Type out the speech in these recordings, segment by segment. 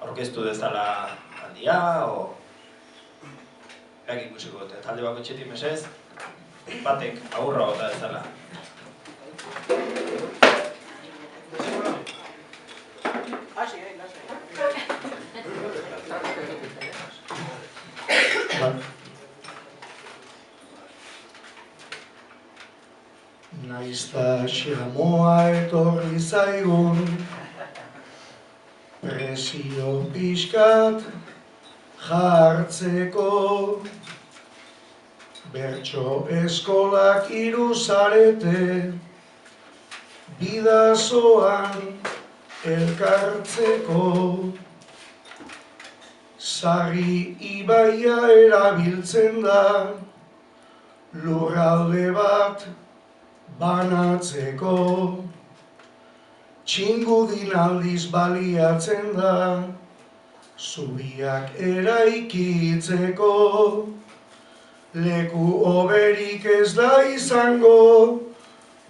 aurkeztu dezala aldia, o... Beak ikusiko dute, talde bako txetik mesez, batek agurra bota dezala. Naizta xamoa etorri zaigun, presio pixkat jartzeko, bertso eskolak 3 zarete, bidazoan elkartzeko, Sarri ibaia erabiltzen da, lurralde bat banatzeko, txingudin aldiz baliatzen da, zubiak eraikitzeko, leku hoberik ez da izango,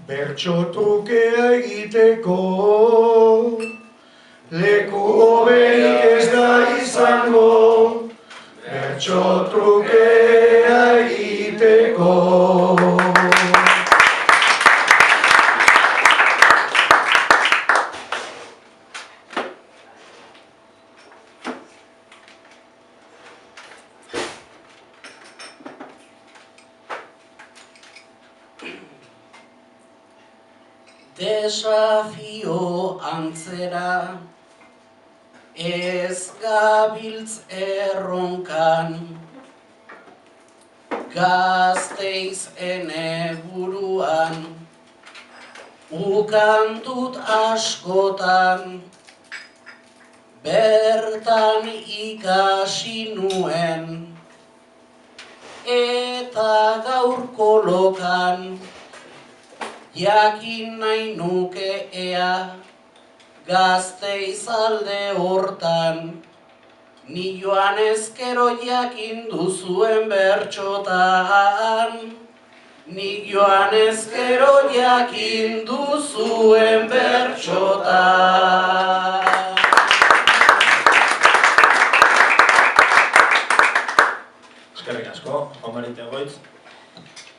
bertso trukea egiteko. Leku hoberik ez da izango, bertso trukea egiteko. Desafio antzera, ez gabiltz erronkan, Gasteiz ene buruan, ukandut askotan, bertan ikasi nuen, eta gaur kolokan, jakin nahi nuke ea, Gasteiz alde hortan, ni joan ezkero jakin duzuen bertxotan. Ni joan ezkero jakin duzuen bertxotan. Eskerrik asko, Juan Marite Goitz.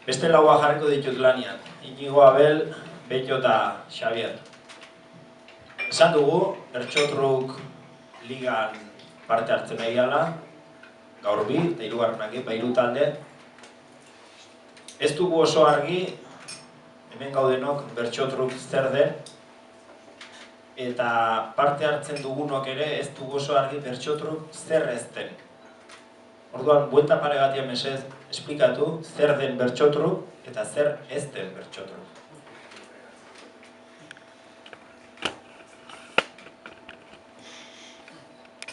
Beste laua jarriko ditut lanian. Inigo Abel, Beto eta Xavier. Esan dugu, bertxotruk ligan parte hartzen behiala, gaur bi, eta hirugarrenak, 3 talde. Ez dugu oso argi, hemen gaudenok bertxotruk zer den, eta parte hartzen dugunok ere ez dugu oso argi bertxotruk zer ez den. Orduan, buelta pare batia mesez esplikatu zer den bertxotruk eta zer ez den bertxotruk.